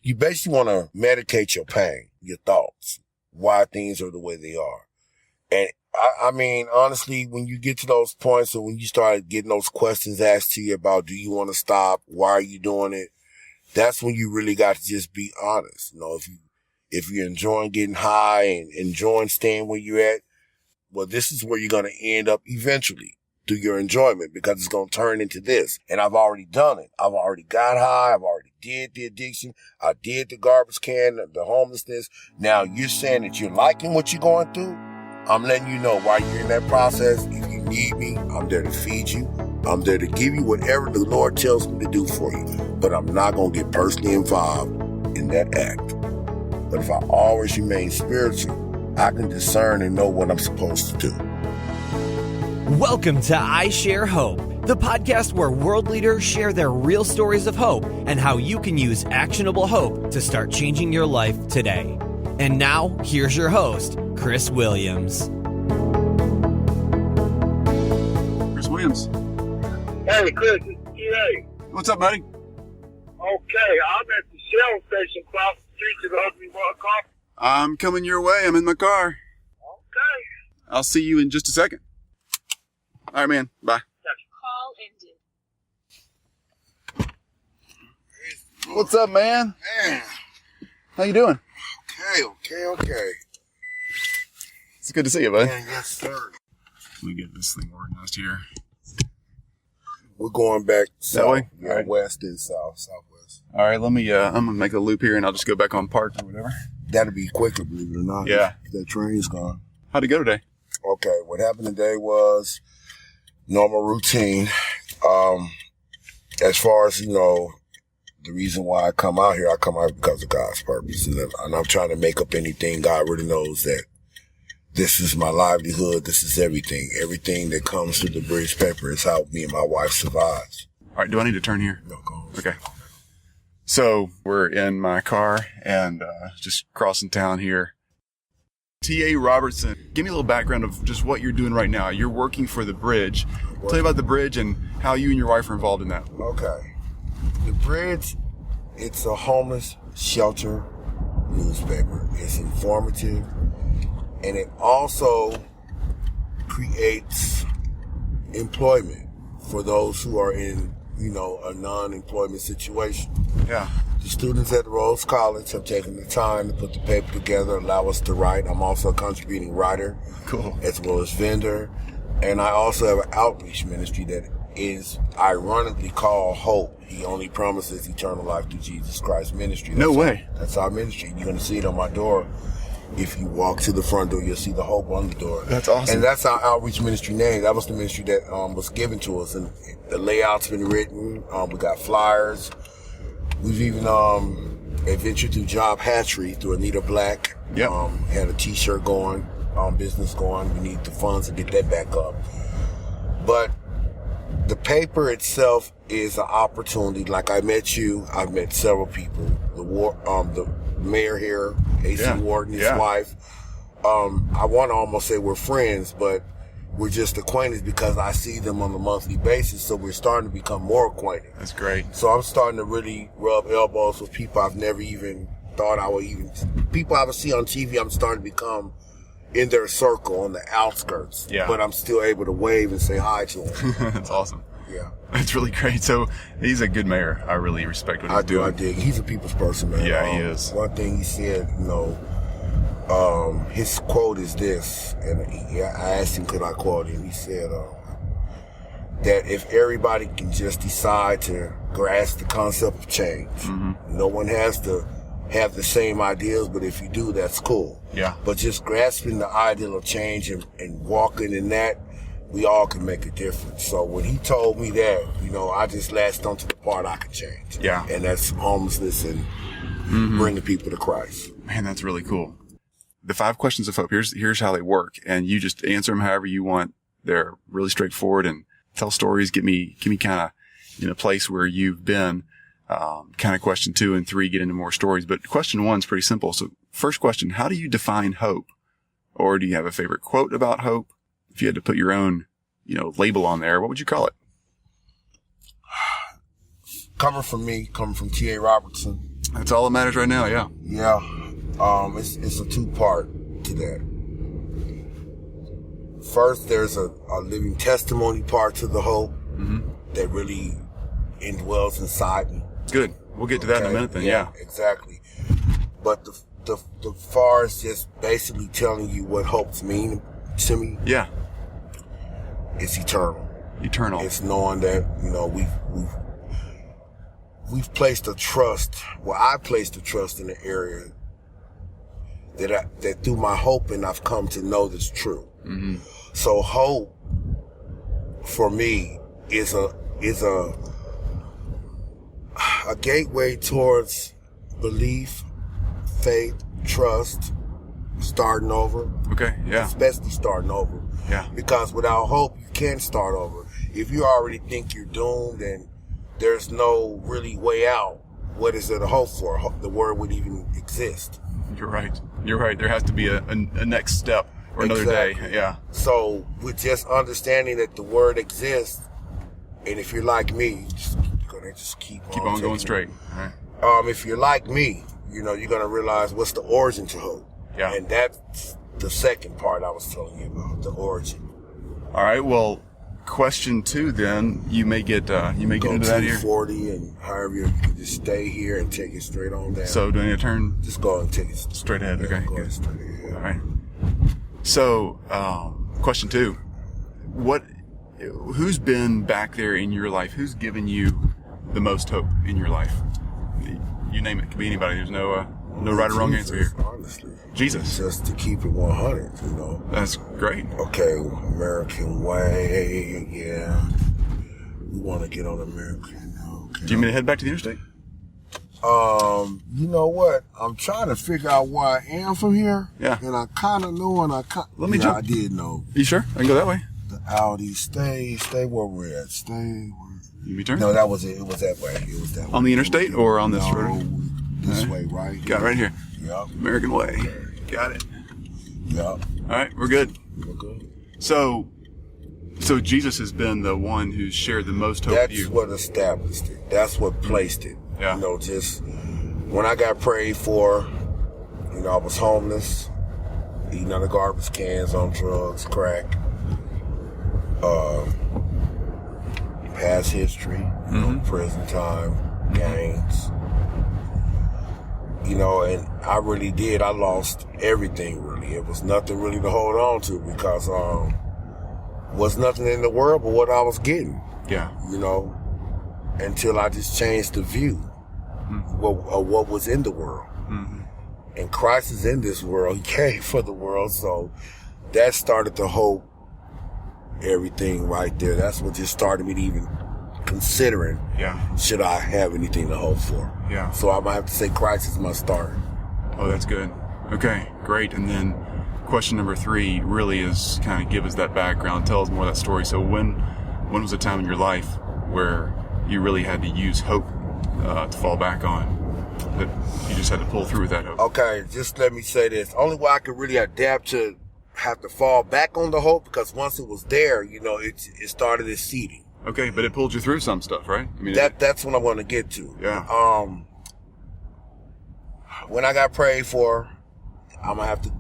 you basically want to medicate your pain, your thoughts, why things are the way they are. And I mean, honestly, when you get to those points or when you start getting those questions asked to you about, do you want to stop? Why are you doing it? That's when you really got to just be honest. You know, if you're enjoying getting high and enjoying staying where you're at, well, this is where you're going to end up eventually through your enjoyment, because it's going to turn into this. And I've already done it. I've already got high. I've already did the addiction. I did the garbage can, the homelessness. Now you're saying that you're liking what you're going through. I'm letting you know while you're in that process, if you need me, I'm there to feed you. I'm there to give you whatever the Lord tells me to do for you. But I'm not going to get personally involved in that act. But if I always remain spiritual, I can discern and know what I'm supposed to do. Welcome to I Share Hope, the podcast where world leaders share their real stories of hope and how you can use actionable hope to start changing your life today. And now, here's your host, Chris Williams. Chris Williams. Hey, Chris, it's T.A. What's up, buddy? Okay, I'm at the Shell station across the street to the Ugly One Coffee. I'm coming your way. I'm in my car. Okay. I'll see you in just a second. All right, man. Bye. Call ended. What's up, man? Man, How you doing? okay. It's good to see you, bud. Man, yes, sir. Let me get this thing organized here. We're going back south. way? Yeah, All right. west and southwest. All right, let me, I'm going to make a loop here and I'll just go back on park or whatever. That'll be quicker, believe it or not. Yeah. If that train's gone. How'd it go today? Okay, what happened today was normal routine. As far as, the reason why I come out here because of God's purpose. And I'm trying to make up anything. God really knows that this is my livelihood. This is everything. Everything that comes through the bridge paper is how me and my wife survives. All right, do I need to turn here? No, go. Okay. So we're in my car and just crossing town here. T.A. Robertson, give me a little background of just what you're doing right now. You're working for the bridge. Tell me about the bridge and how you and your wife are involved in that. Okay. The Bridge, it's a homeless shelter newspaper. It's informative, and it also creates employment for those who are in, a non-employment situation. Yeah. The students at Rose College have taken the time to put the paper together, allow us to write. I'm also a contributing writer. Cool. As well as vendor. And I also have an outreach ministry that is ironically called Hope. He only promises eternal life through Jesus Christ ministry. No way. That's our ministry. You're going to see it on my door. If you walk to the front door, you'll see the Hope on the door. That's awesome. And that's our outreach ministry name. That was the ministry that was given to us. And the layout's been written. We got flyers. We've even adventured through Job Hatchery through Anita Black. Yep. Had a T-shirt going, business going. We need the funds to get that back up. But the paper itself is an opportunity. Like I met you, I've met several people. The mayor here, A.C. Ward and his wife. I want to almost say we're friends, but we're just acquainted because I see them on a monthly basis. So we're starting to become more acquainted. That's great. So I'm starting to really rub elbows with people I've never even thought I would even. People I would see on TV, I'm starting to become in their circle on the outskirts. Yeah. But I'm still able to wave and say hi to them. That's awesome. Yeah. That's really great. So he's a good mayor. I really respect what he's doing. I dig. He's a people's person, man. Yeah, he is. One thing he said, his quote is this, and I asked him could I quote him. He said that if everybody can just decide to grasp the concept of change, no one has to have the same ideas, but if you do, that's cool. Yeah. But just grasping the ideal of change and walking in that, we all can make a difference. So when he told me that, I just latched onto the part I can change. Yeah. And that's homelessness and bringing people to Christ. Man, that's really cool. The 5 questions of hope, here's how they work. And you just answer them however you want. They're really straightforward and tell stories. Get me kind of in a place where you've been. Kind of question 2 and 3 get into more stories. But question 1 is pretty simple. So first question, how do you define hope? Or do you have a favorite quote about hope? If you had to put your own, label on there, what would you call it? Coming from T.A. Robertson, That's all that matters right now. Yeah. Yeah. It's a two-part to that. First, there's a living testimony part to the hope that really indwells inside me. Good. We'll get to that in a minute then. Yeah. Exactly. But the far is just basically telling you what hopes mean to me. Yeah. It's eternal. Eternal. It's knowing that, we've placed a trust. Well, I placed a trust in the area that through my hoping I've come to know that's true. Mm-hmm. So hope for me is a gateway towards belief, faith, trust, starting over. Okay, yeah. Especially starting over. Yeah. Because without hope, you can't start over. If you already think you're doomed and there's no really way out, what is there to hope for? The word would even exist. You're right. There has to be a next step or another day. Yeah. So with just understanding that the word exists, and if you're like me, you're gonna just keep on going straight. All right. If you're like me, you're gonna realize what's the origin to hope. Yeah. And that's the second part I was telling you about, the origin. All right. Well, question 2 then, you may get into that here. 40 and however you can just stay here and take it straight on down. So do I need to turn? Just go and take it straight ahead. Okay. Go straight ahead. All right. So, question 2, who's been back there in your life? Who's given you the most hope in your life? You name it. It could be anybody. There's no right or wrong answer here. Honestly. Jesus. Just to keep it 100, That's great. Okay, American way, yeah. We want to get on American. Okay. Do you mean to head back to the interstate? You know what? I'm trying to figure out where I am from here. Yeah. And I kind of know, Let me jump. I did know. You sure? I can go that way. The Audi, stay where we're at. You be turn? No, that was it. It was that way. It was that way. On the interstate or on this road? This way, right here. Got it right here. Yep. American way. Got it. Yep. All right, we're good. We're good. So Jesus has been the one who's shared the most hope with you. That's what established it. That's what placed it. Yeah. Just when I got prayed for, I was homeless, eating out of garbage cans, on drugs, crack, past history, prison time, gangs. And I really did. I lost everything, really. It was nothing really to hold on to because was nothing in the world but what I was getting. Yeah. Until I just changed the view of what was in the world. Mm-hmm. And Christ is in this world. He came for the world. So that started to hope everything right there. That's what just started me to even considering, should I have anything to hope for? Yeah. So I might have to say Christ is my start. Oh, that's good. Okay, great. And then question number 3 really is kind of give us that background, tell us more of that story. So when was a time in your life where you really had to use hope to fall back on, that you just had to pull through with that hope? Okay, just let me say this. Only way I could really adapt to have to fall back on the hope, because once it was there, it started as seeding. Okay, but it pulled you through some stuff, right? I mean, that's what I'm going to get to. Yeah. When I got prayed for, I'm going to have to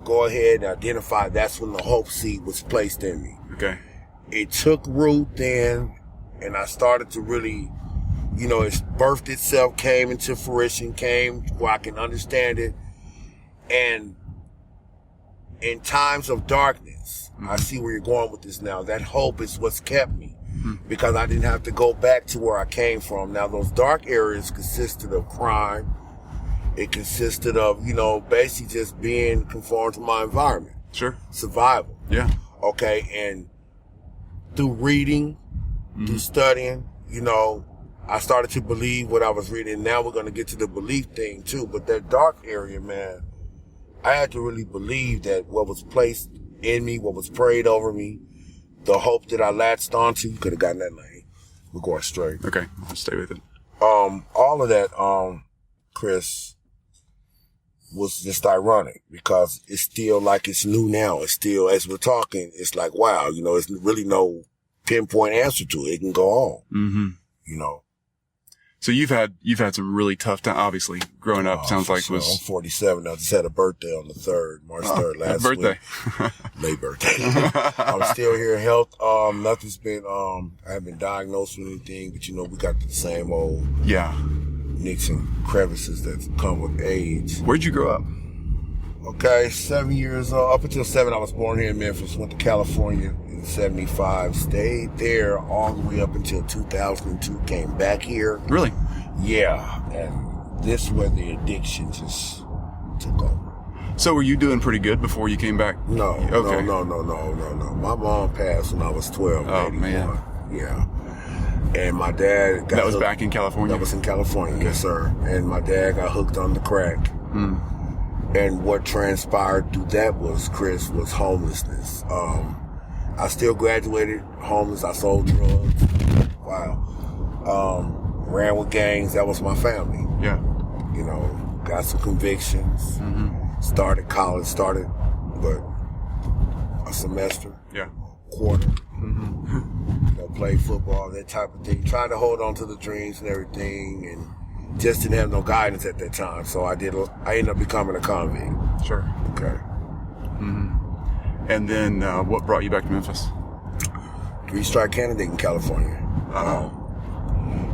go ahead and identify that's when the hope seed was placed in me. Okay. It took root then, and I started to really, it birthed itself, came into fruition, came where I can understand it. And in times of darkness, I see where you're going with this now. That hope is what's kept me. Because I didn't have to go back to where I came from. Now, those dark areas consisted of crime. It consisted of, basically just being conformed to my environment. Sure. Survival. Yeah. Okay. And through reading, through studying, I started to believe what I was reading. Now we're going to get to the belief thing too. But that dark area, man, I had to really believe that what was placed in me, what was prayed over me, the hope that I latched onto, could have gotten that lane. We're going straight. Okay, I'll stay with it. All of that, Chris, was just ironic because it's still like it's new now. It's still, as we're talking, it's like, wow, there's really no pinpoint answer to it. It can go on, Mm-hmm. So you've had some really tough time, obviously, growing up. Sounds like sure. was. I'm 47. I just had a birthday on the 3rd, March 3rd last birthday. week. Late birthday. I'm still here in health. Nothing's been, I haven't been diagnosed with anything, but we got the same old nicks and crevices that come with age. Where'd you grow up? Okay, 7 years old. Up until 7, I was born here in Memphis. Went to California in 75. Stayed there all the way up until 2002. Came back here. Really? Yeah. And this is where the addiction just took over. So were you doing pretty good before you came back? No. Okay. No. My mom passed when I was 12. Oh, 81. man. Yeah. And my dad got That was hooked. back in California? That was in California, yes, sir. And my dad got hooked on the crack. And what transpired through that was homelessness. I still graduated homeless. I sold drugs. Wow. Ran with gangs. That was my family. Yeah. Got some convictions. Started college. But a semester. Yeah. Quarter. Played football, that type of thing. Trying to hold on to the dreams and everything, and just didn't have no guidance at that time. So I ended up becoming a convict. Sure. Okay. And then what brought you back to Memphis? 3-strike candidate in California.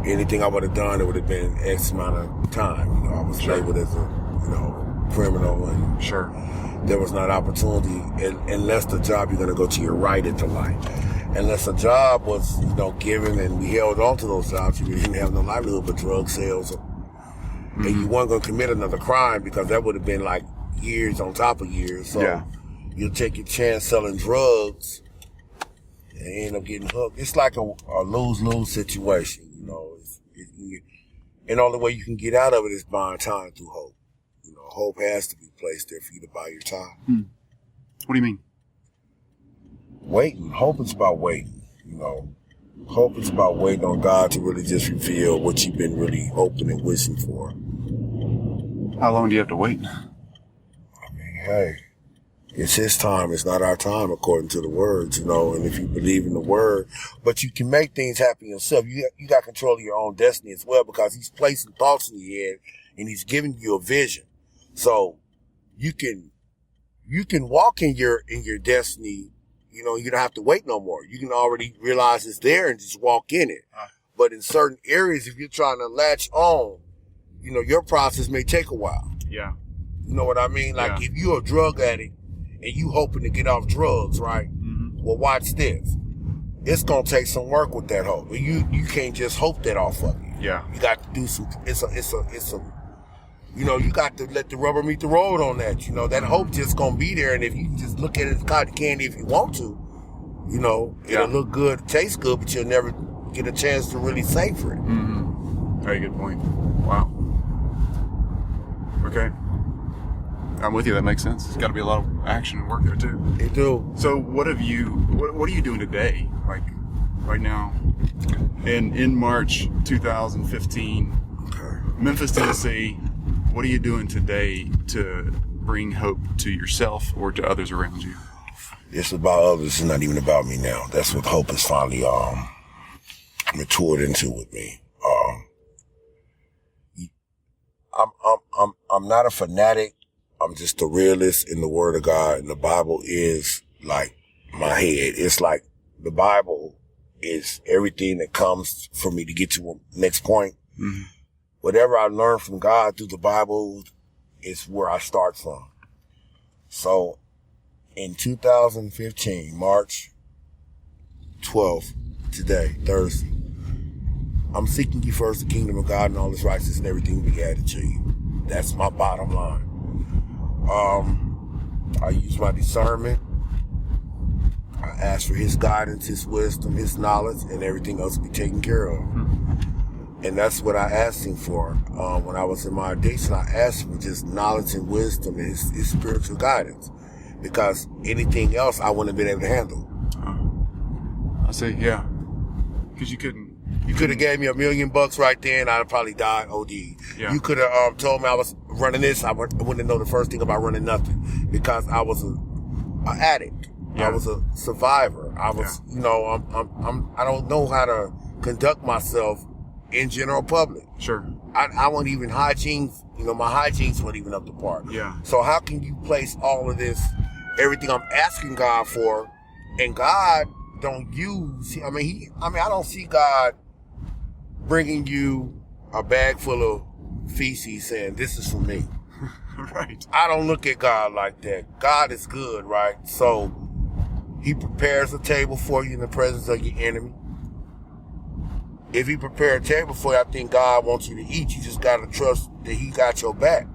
Anything I would have done, it would have been X amount of time. I was labeled as a criminal, and Sure. there was not opportunity unless the job you're going to go to your right into life. Unless a job was, given and we held on to those jobs, you didn't have no livelihood but drug sales. And you weren't going to commit another crime because that would have been like years on top of years. So you'll take your chance selling drugs and end up getting hooked. It's like a lose-lose situation, and the only way you can get out of it is buying time through hope. Hope has to be placed there for you to buy your time. What do you mean? Waiting. Hope is about waiting. Hope is about waiting on God to really just reveal what you've been really hoping and wishing for. How long do you have to wait? I mean, hey, it's His time. It's not our time, according to the words, and if you believe in the word. But you can make things happen yourself. You got control of your own destiny as well, because He's placing thoughts in your head and He's giving you a vision. So you can walk in your destiny. You don't have to wait no more. You can already realize it's there and just walk in it. But in certain areas, if you're trying to latch on, your process may take a while. Yeah. You know what I mean? Like if you're a drug addict and you hoping to get off drugs, right? Well, watch this. It's going to take some work with that hope. You can't just hope that off of you. Yeah. You got to do some, you got to let the rubber meet the road on that. That hope just going to be there. And if you just look at it as cotton candy if you want to, it'll look good, taste good, but you'll never get a chance to really savor it. Very good point. Wow. Okay. I'm with you. That makes sense. There's got to be a lot of action and work there too. They do. So what are you doing today? Like right now in March 2015, Memphis, Tennessee, what are you doing today to bring hope to yourself or to others around you? It's about others. It's not even about me now. That's what hope has finally matured into with me. I'm not a fanatic. I'm just a realist in the Word of God, and the Bible is like my head. It's like the Bible is everything that comes for me to get to the next point. Whatever I learned from God through the Bible is where I start from. So in 2015, March 12th, today, Thursday, I'm seeking ye first the kingdom of God and all His righteousness, and everything will be added to you. That's my bottom line. I use my discernment. I ask for His guidance, His wisdom, His knowledge, and everything else will be taken care of. And that's what I asked Him for. When I was in my addiction, I asked for just knowledge and wisdom and His spiritual guidance. Because anything else I wouldn't have been able to handle. I say, yeah. Because you couldn't. You could have gave me $1 million right there and I'd have probably died OD. Yeah. You could have told me I was running this. I wouldn't know the first thing about running nothing. Because I was an addict. Yeah. I was a survivor. I was, I don't know how to conduct myself in general public. Sure. I wasn't even hygiene, my hygiene's weren't even up to par. Yeah. So how can you place all of this, everything I'm asking God for, and God don't use, I don't see God bringing you a bag full of feces saying, this is for me. Right. I don't look at God like that. God is good, right? So he prepares a table for you in the presence of your enemy. If he prepared a table for you, I think God wants you to eat. You just got to trust that he got your back.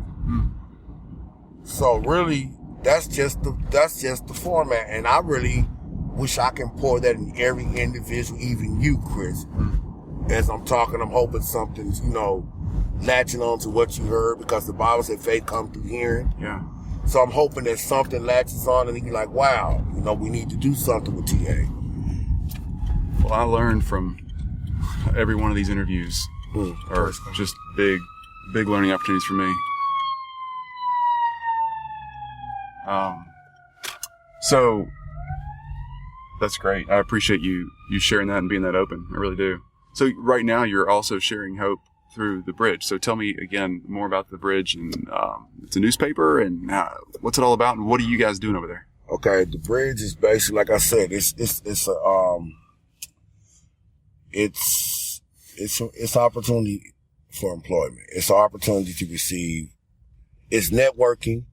So really, that's just the format. And I really wish I can pour that in every individual, even you, Chris. As I'm talking, I'm hoping something's, latching on to what you heard, because the Bible said faith comes through hearing. Yeah. So I'm hoping that something latches on and you're like, wow, we need to do something with TA. Well, I learned from every one of these interviews are just big learning opportunities for me. So that's great. I appreciate you sharing that and being that open. I really do. So right now you're also sharing hope through the Bridge. So tell me again more about the Bridge, and it's a newspaper, and what's it all about, and what are you guys doing over there? Okay, the Bridge is basically, like I said, it's opportunity for employment. It's an opportunity to receive. It's networking.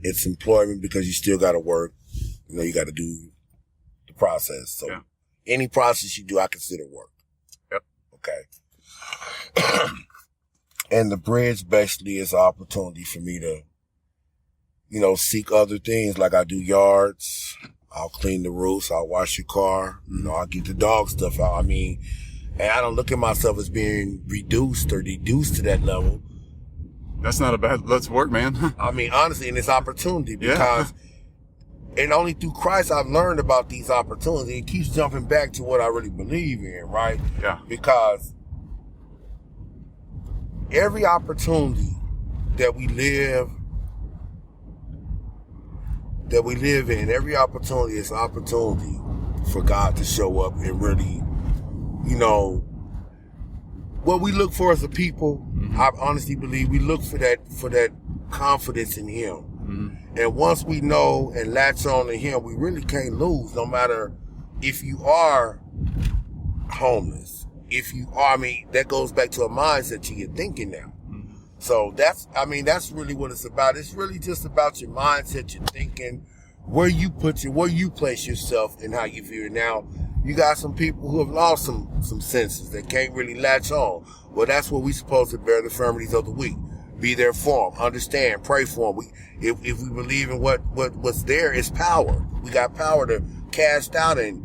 It's employment, because you still got to work. You got to do the process. So any process you do, I consider work. Yep. Okay. And the Bridge basically is an opportunity for me to, seek other things. Like I do yards. I'll clean the roofs. I'll wash your car. I'll get the dog stuff out. And I don't look at myself as being reduced or deduced to that level. That's not a bad, let's work, man. Honestly, and it's opportunity, because and only through Christ I've learned about these opportunities. It keeps jumping back to what I really believe in, right? Yeah. Because every opportunity that we live in, every opportunity is an opportunity for God to show up and really, what we look for as a people, I honestly believe we look for that confidence in him. And once we know and latch on to him, we really can't lose, no matter if you are homeless. If you are, that goes back to a mindset to your thinking now. So that's really what it's about. It's really just about your mindset, your thinking, where you place yourself and how you view it. Now, you got some people who have lost some senses that can't really latch on. Well, that's what we're supposed to bear the infirmities of the weak. Be there for them, understand, pray for them. If we believe in what's there, it's power. We got power to cast out and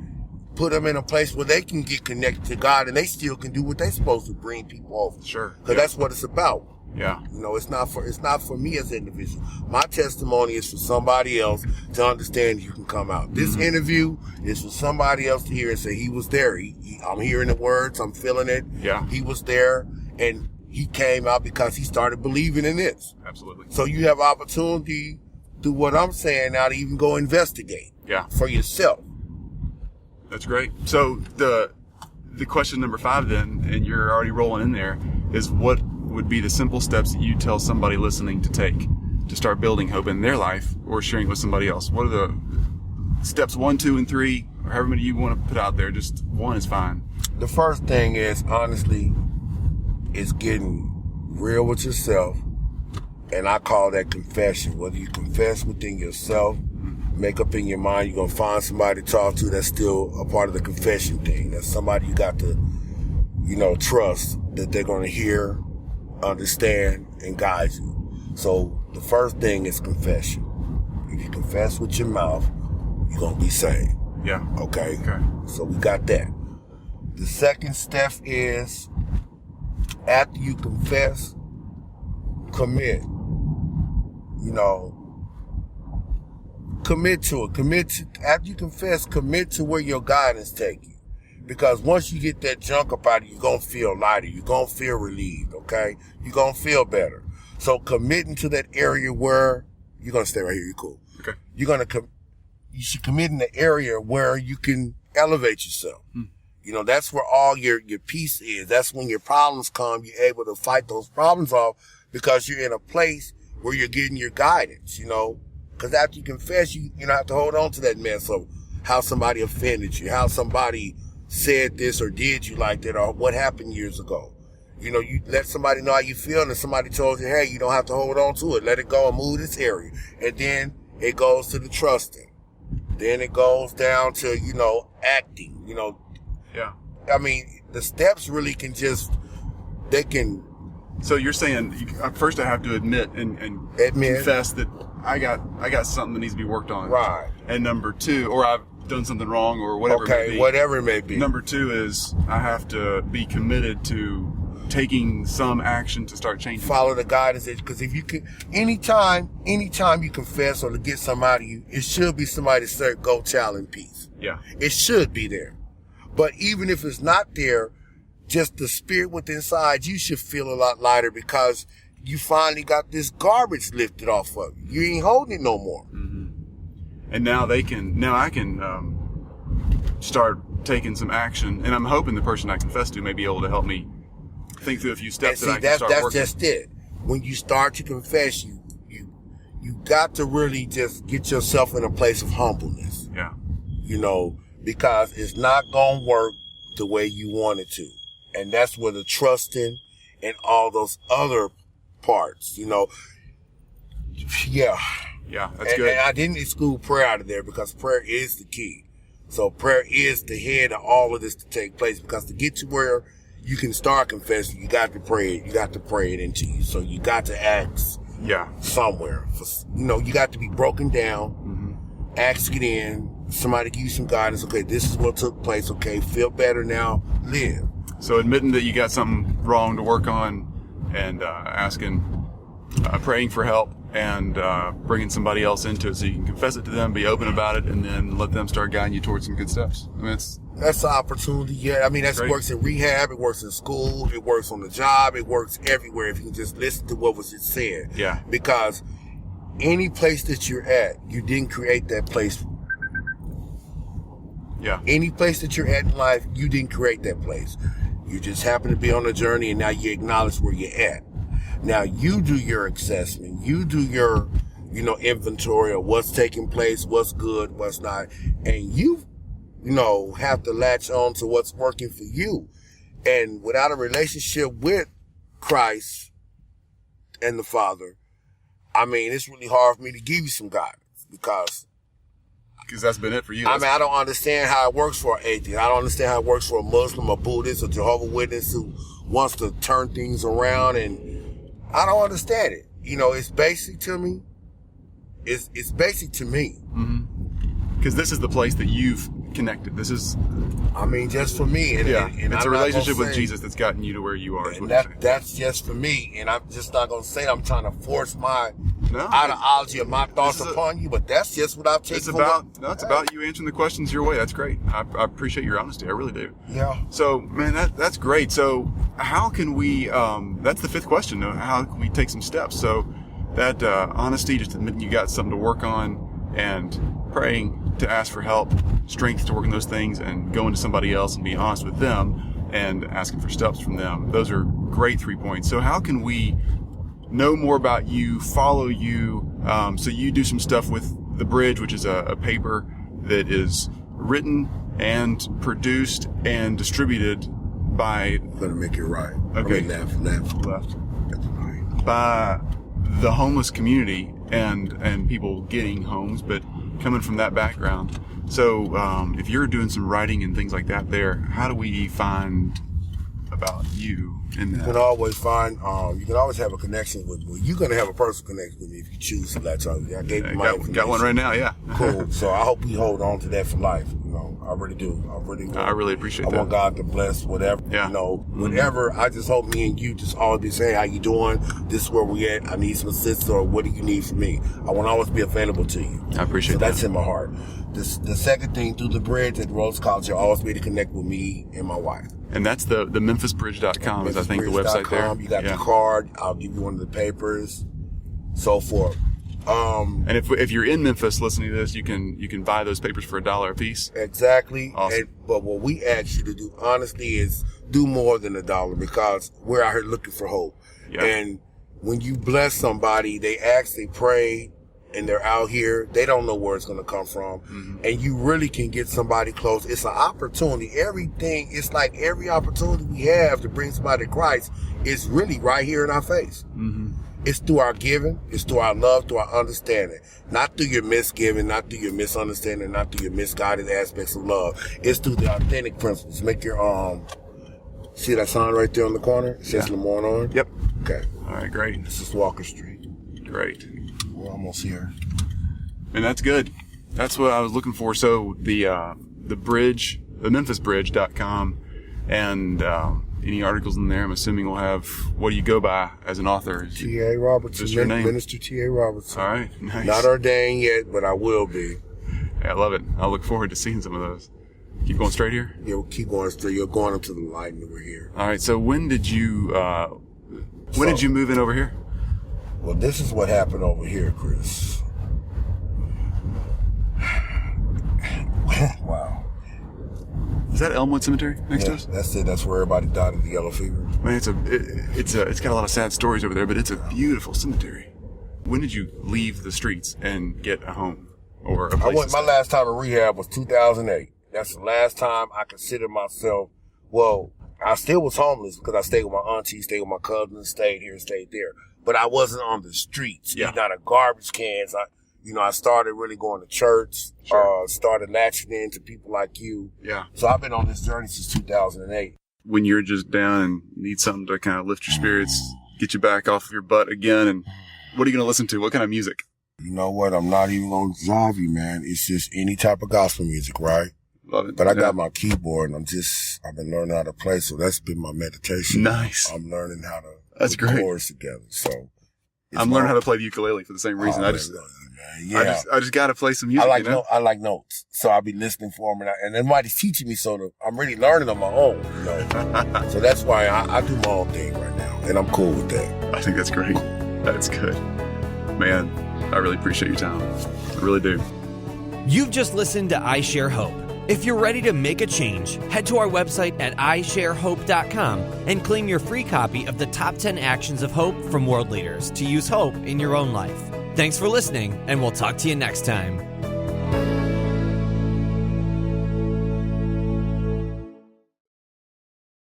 put them in a place where they can get connected to God, and they still can do what they're supposed to, bring people over. Sure. Because that's what it's about. Yeah. It's not for me as an individual. My testimony is for somebody else to understand you can come out. This interview is for somebody else to hear and say he was there. I'm hearing the words. I'm feeling it. Yeah. He was there, and he came out because he started believing in this. Absolutely. So you have opportunity through what I'm saying now to even go investigate. Yeah. For yourself. That's great. So the question number 5 then, and you're already rolling in there, is what would be the simple steps that you tell somebody listening to take to start building hope in their life or sharing with somebody else? What are the steps 1, 2, and 3, or however many you want to put out there? Just one is fine. The first thing is, honestly, is getting real with yourself. And I call that confession. Whether you confess within yourself, make up in your mind, you're going to find somebody to talk to. That's still a part of the confession thing. That's somebody you got to, trust that they're going to hear, understand, and guide you. So the first thing is confession. If you confess with your mouth, you're going to be saved. Yeah. Okay? So we got that. The second step is, after you confess, commit. Commit to it. After you confess, commit to where your guidance take you. Because once you get that junk up out of you, you're going to feel lighter. You're going to feel relieved, okay? You're going to feel better. So committing to that area where, you're going to stay right here, you're cool. Okay. You should commit in the area where you can elevate yourself. You know, that's where all your peace is. That's when your problems come. You're able to fight those problems off because you're in a place where you're getting your guidance, you know. Because after you confess, you don't have to hold on to that mess of how somebody offended you, how somebody said this or did you like that, or what happened years ago. You know, you let somebody know how you feel, and somebody told you, hey, you don't have to hold on to it. Let it go and move this area. And then it goes to the trusting. Then it goes down to, you know, acting, you know. Yeah. I mean, the steps really they can. So you're saying first I have to admit and confess that I got something that needs to be worked on. Right. And number two, or I've done something wrong or whatever it may be. Whatever it may be. Number two is I have to be committed to taking some action to start changing. Follow the guidance, because if you can, anytime you confess or to get something out of you, it should be somebody to say, go child in peace. Yeah. It should be there. But even if it's not there, just the spirit within inside, you should feel a lot lighter because you finally got this garbage lifted off of you. You ain't holding it no more. Mm-hmm. And now I can start taking some action, and I'm hoping the person I confess to may be able to help me think through a few steps that I can start working. That's just it. When you start to confess, you got to really just get yourself in a place of humbleness. Yeah. You know, because it's not going to work the way you want it to. And that's where the trusting and all those other parts, you know. Yeah. Yeah, that's good. And I didn't exclude prayer out of there because prayer is the key. So prayer is the head of all of this to take place, because to get to where you can start confessing, you got to pray it. You got to pray it into you. So you got to ask somewhere. You got to be broken down, ask it in, somebody give you some guidance. Okay, this is what took place. Okay, feel better now, live. So admitting that you got something wrong to work on and praying for help and bringing somebody else into it so you can confess it to them, be open about it, and then let them start guiding you towards some good steps. I mean, that's the opportunity. Yeah, I mean, that works in rehab. It works in school. It works on the job. It works everywhere if you can just listen to what was said. Yeah. Because any place that you're at, you didn't create that place. Yeah. Any place that you're at in life, you didn't create that place. You just happen to be on a journey, and now you acknowledge where you're at. Now you do your assessment. You do your, inventory of what's taking place, what's good, what's not. And you have to latch on to what's working for you. And without a relationship with Christ and the Father, I mean, it's really hard for me to give you some guidance because that's been it for you. I mean, I don't understand how it works for an atheist. I don't understand how it works for a Muslim, a Buddhist, a Jehovah's Witness who wants to turn things around, and I don't understand it. It's basic to me. It's basic to me. Because this is the place that you've connected. This is, just for me. And it's a relationship with Jesus that's gotten you to where you are. And that's just for me. And I'm just not going to say I'm trying to force my ideology or my thoughts upon you, but that's just what I've taken. It's about you answering the questions your way. That's great. I appreciate your honesty. I really do. Yeah. So, man, that's great. So how can we, that's the fifth question. How can we take some steps? So that honesty, just admitting you got something to work on, and praying to ask for help, strength to work on those things, and going to somebody else and being honest with them and asking for steps from them. Those are great 3 points. So how can we know more about you, follow you? So you do some stuff with The Bridge, which is a paper that is written and produced and distributed by... I'm going to make it right. Okay. Left. That's right. By the homeless community and people getting homes, but coming from that background. So if you're doing some writing and things like that there, how do we find about you in that? You can always find, you can always have a connection with me. You're going to have a personal connection with me if you choose to. That's all. I gave you my information. Got one right now, yeah. Cool. So I hope we hold on to that for life. I really do. I really appreciate that. I want God to bless whatever, whatever. I just hope me and you just always be saying, how you doing? This is where we at. I need some assistance, or what do you need from me? I want to always be available to you. I appreciate that. So that's in my heart. The second thing, through The Bridge at Rhodes College, you'll always be able to connect with me and my wife. And that's the memphisbridge.com is, I think, the website there. You got the card. I'll give you one of the papers, so forth. And if you're in Memphis listening to this, you can buy those papers for $1 a piece. Exactly. Awesome. But what we ask you to do, honestly, is do more than $1 because we're out here looking for hope. Yeah. And when you bless somebody, they ask, they pray, and they're out here, they don't know where it's going to come from. Mm-hmm. And you really can get somebody close. It's an opportunity. It's like every opportunity we have to bring somebody to Christ is really right here in our face. Mm-hmm. It's through our giving. It's through our love, through our understanding. Not through your misgiving, not through your misunderstanding, not through your misguided aspects of love. It's through the authentic principles. Make your, see that sign right there on the corner? It says Lamorne on? Yep. Okay. All right, great. This is Walker Street. Great. We're almost here. And that's good. That's what I was looking for. So the bridge, the memphisbridge.com, and any articles in there, I'm assuming will have, what do you go by as an author? T.A. Robertson. Just your name? Minister T.A. Robertson. All right, nice. Not ordained yet, but I will be. Yeah, I love it. I'll look forward to seeing some of those. Keep going straight here? Yeah, we'll keep going straight. You're going up to the light and we're here. All right, so when did you move in over here? Well, this is what happened over here, Chris. Wow. Is that Elmwood Cemetery next to us? That's it. That's where everybody died of the yellow fever. Man, it's got a lot of sad stories over there, but it's a beautiful cemetery. When did you leave the streets and get a home or a place? My last time in rehab was 2008. That's the last time I considered myself. Well, I still was homeless because I stayed with my auntie, stayed with my cousins, stayed here, stayed there. But I wasn't on the streets, eating out of garbage cans. I started really going to church, started latching into people like you. Yeah. So I've been on this journey since 2008. When you're just down and need something to kind of lift your spirits, get you back off your butt again, and what are you going to listen to? What kind of music? You know what? I'm not even going to drive you, man. It's just any type of gospel music, right? Love it. But I got my keyboard and I've been learning how to play. So that's been my meditation. Nice. I'm learning how to put chords together. So I'm learning how to play the ukulele for the same reason. I just got to play some music. I like notes. So I'll be listening for them and nobody's teaching me. So I'm really learning on my own, So that's why I do my own thing right now. And I'm cool with that. I think that's great. That's good. Man, I really appreciate your time. I really do. You've just listened to I Share Hope. If you're ready to make a change, head to our website at isharehope.com and claim your free copy of the top 10 actions of hope from world leaders to use hope in your own life. Thanks for listening, and we'll talk to you next time.